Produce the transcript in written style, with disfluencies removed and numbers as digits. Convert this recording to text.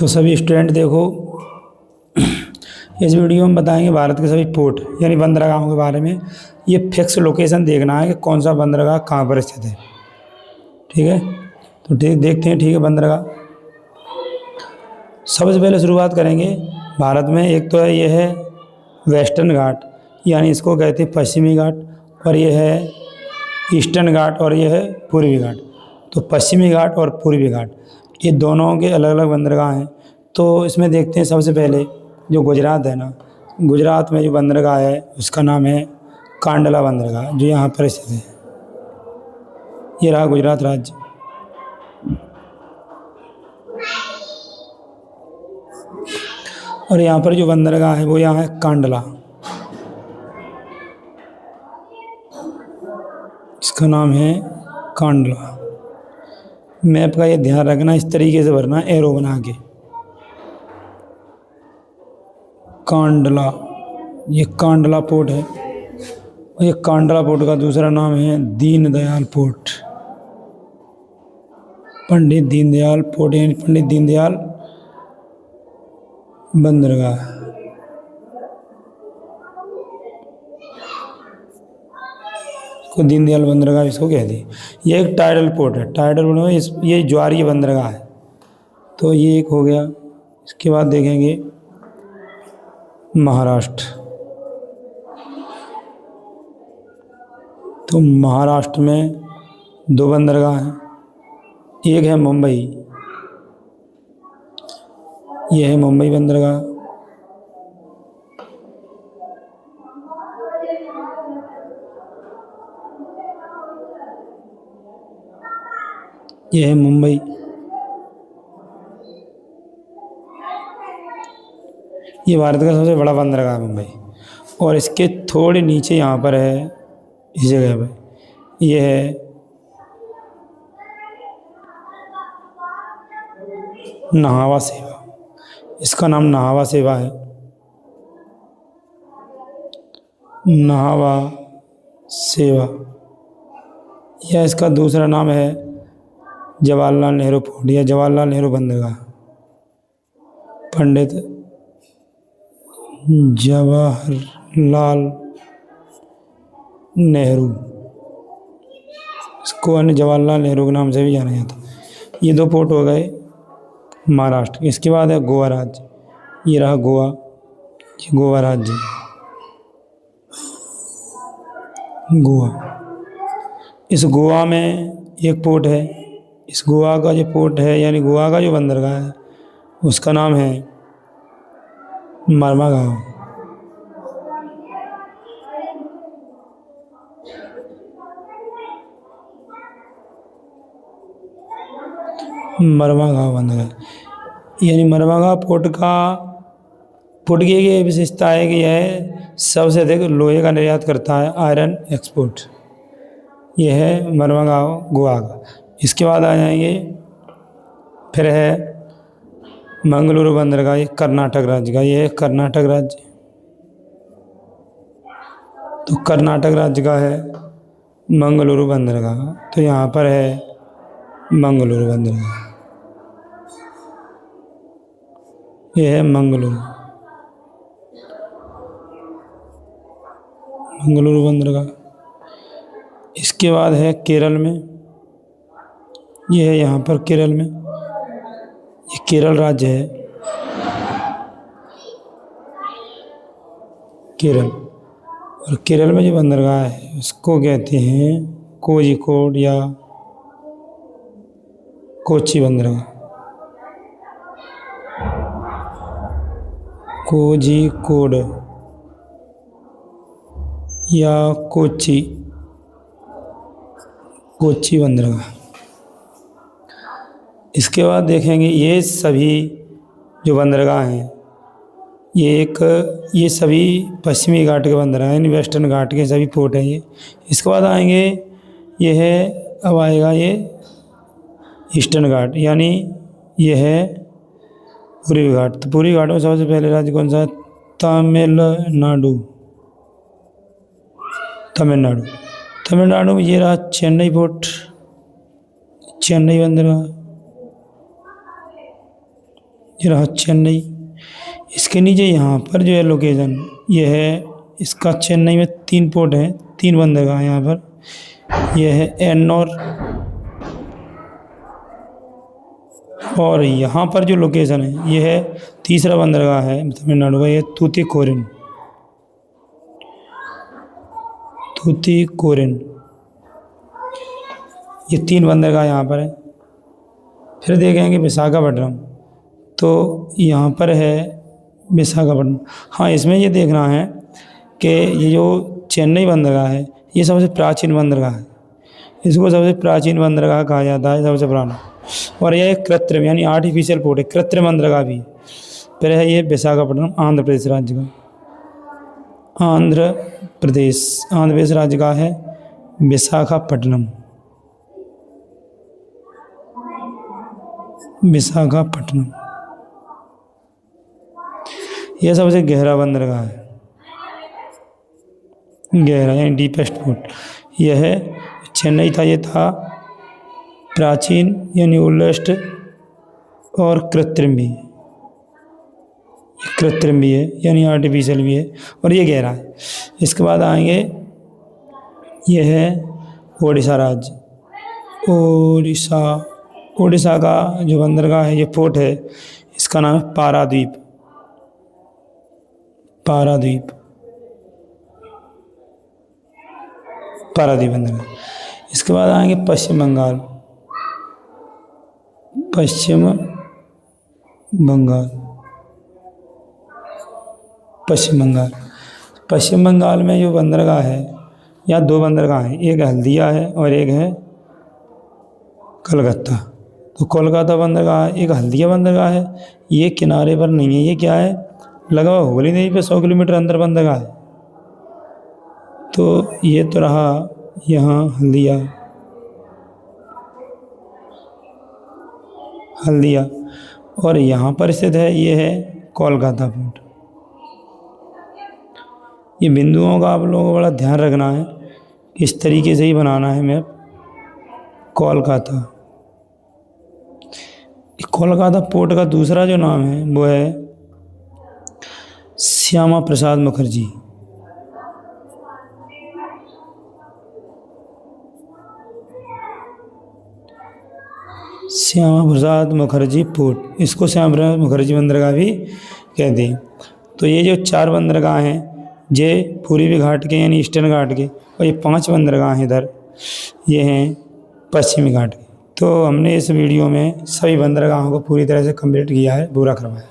तो सभी स्टूडेंट देखो, इस वीडियो में बताएंगे भारत के सभी पोर्ट यानी बंदरगाहों के बारे में। ये फिक्स लोकेशन देखना है कि कौन सा बंदरगाह कहाँ पर स्थित है। ठीक है, तो ठीक देखते हैं। ठीक है, बंदरगाह सबसे पहले शुरुआत करेंगे भारत में। एक तो है, ये है वेस्टर्न घाट, यानी इसको कहते हैं पश्चिमी घाट, और ये है ईस्टर्न घाट, और ये है पूर्वी घाट। तो पश्चिमी घाट और पूर्वी घाट ये दोनों के अलग अलग बंदरगाह हैं। तो इसमें देखते हैं सबसे पहले जो गुजरात है ना, गुजरात में जो बंदरगाह है उसका नाम है कांडला बंदरगाह, जो यहाँ पर स्थित है। ये रहा गुजरात राज्य। और यहाँ पर जो बंदरगाह है वो यहाँ है कांडला, इसका नाम है कांडला। मैप का ये ध्यान रखना, इस तरीके से भरना एरो बना के। कांडला, ये कांडला पोर्ट है। और ये कांडला पोर्ट का दूसरा नाम है दीनदयाल पोर्ट, पंडित दीनदयाल पोर्ट यानी पंडित दीनदयाल बंदरगाह। को दीनदयाल बंदरगाह इसको कहते हैं। ये एक टाइडल पोर्ट है। टाइडल पोर्ट में ये ज्वारीय बंदरगाह है। तो ये एक हो गया। इसके बाद देखेंगे महाराष्ट्र। तो महाराष्ट्र में दो बंदरगाह हैं। एक है मुंबई, ये है मुंबई बंदरगाह। ये है मुंबई। ये भारत का सबसे बड़ा बंदरगाह है मुंबई। और इसके थोड़े नीचे यहाँ पर है, इस जगह पर ये है नाहवा सेवा। इसका नाम नाहवा सेवा है। नाहवा सेवा, या इसका दूसरा नाम है जवाहरलाल नेहरू पोर्ट या जवाहरलाल नेहरू बंदरगाह। पंडित जवाहरलाल नेहरू, इसको अन्य जवाहरलाल नेहरू के नाम से भी जाना जाता है। ये दो पोर्ट हो गए महाराष्ट्र। इसके बाद है गोवा राज्य। ये रहा गोवा, ये गोवा राज्य। गोवा, इस गोवा में एक पोर्ट है। इस गोवा का जो पोर्ट है यानी गोवा का जो बंदरगाह है उसका नाम है मर्मागांव। मर्मागांव बंदरगाह, यानी मर्मागांव पोर्ट की ये विशेषता है कि यह सबसे अधिक लोहे का निर्यात करता है, आयरन एक्सपोर्ट। यह है मर्मागांव गोवा का। इसके बाद आ जाएंगे, फिर है मंगलुरु बंदरगाह, ये कर्नाटक राज्य का। ये है कर्नाटक राज्य। तो कर्नाटक राज्य का है मंगलुरु बंदरगाह। तो यहाँ पर है मंगलुरु बंदरगाह। ये है मंगलुरु बंदरगाह। इसके बाद है केरल में, ये है यहाँ पर केरल में, ये केरल राज्य है। केरल, और केरल में जो बंदरगाह है उसको कहते हैं कोझिकोड या कोच्चि बंदरगाह। कोझिकोड या कोच्चि बंदरगाह। इसके बाद देखेंगे ये सभी जो बंदरगाह हैं ये सभी पश्चिमी घाट के बंदरगाह यानी वेस्टर्न घाट के सभी पोर्ट हैं ये। इसके बाद आएंगे, ये है, अब आएगा ये ईस्टर्न घाट, यानी ये है पूर्वी घाट। तो पूर्वी घाट में सबसे पहले राज्य कौन सा है? तमिलनाडु। तमिलनाडु में ये रहा चेन्नई पोर्ट, चेन्नई बंदरगाह। ये रहा चेन्नई। इसके नीचे यहाँ पर जो है लोकेशन ये है इसका, चेन्नई में 3 पोर्ट हैं, 3 बंदरगाह हैं यहाँ पर। ये है एन्नोर, और यहाँ पर जो लोकेशन है ये है तीसरा बंदरगाह है तमिलनाडु का, ये तूतीकोरिन। तूतीकोरिन, ये 3 बंदरगाह यहाँ पर है। फिर देखेंगे विशाखापट्टनम, तो यहाँ पर है विशाखापट्टनम। हाँ, इसमें ये देखना है कि ये जो चेन्नई बंदरगाह है ये सबसे प्राचीन बंदरगाह है, इसको सबसे प्राचीन बंदरगाह कहा जाता है, सबसे पुराना। और यह एक कृत्रिम यानी आर्टिफिशियल पोर्ट है, कृत्रिम बंदरगाह भी। फिर है ये विशाखापट्टनम, आंध्र प्रदेश राज्य का। आंध्र प्रदेश राज्य का है विशाखापट्टनम। विशाखापट्टनम यह सबसे गहरा बंदरगाह है, गहरा यानी डीपेस्ट पोर्ट। यह है चेन्नई था, ये था प्राचीन यानी ओल्डेस्ट और कृत्रिम भी, कृत्रिम भी है यानी आर्टिफिशियल भी है, और ये गहरा है। इसके बाद आएंगे, ये है ओडिशा राज्य। ओडिशा का जो बंदरगाह है, ये पोर्ट है, इसका नाम है पारादीप। पारादीप बंदरगाह। इसके बाद आएंगे पश्चिम बंगाल। पश्चिम बंगाल में जो बंदरगाह है, यहाँ 2 बंदरगाह हैं, एक हल्दिया है और एक है कलकत्ता। तो कोलकाता बंदरगाह एक हल्दिया बंदरगाह है, ये किनारे पर नहीं है, ये क्या है, लगा हुआ हुगली नदी पे 100 किलोमीटर अंदर बंदरगाह है। तो ये तो रहा यहाँ हल्दिया, और यहाँ पर स्थित है ये है कोलकाता पोर्ट। ये बिंदुओं का आप लोगों को बड़ा ध्यान रखना है, इस तरीके से ही बनाना है मैप। कोलकाता पोर्ट का दूसरा जो नाम है वो है श्यामा प्रसाद मुखर्जी। श्यामा प्रसाद मुखर्जी पोर्ट, इसको श्यामा प्रसाद मुखर्जी बंदरगाह भी कहते हैं। तो ये जो 4 बंदरगाह हैं, ये पूर्वी घाट के यानी ईस्टर्न घाट के, और ये 5 बंदरगाह हैं इधर, ये हैं पश्चिमी घाट के। तो हमने इस वीडियो में सभी बंदरगाहों को पूरी तरह से कंप्लीट किया है, पूरा करवाया है।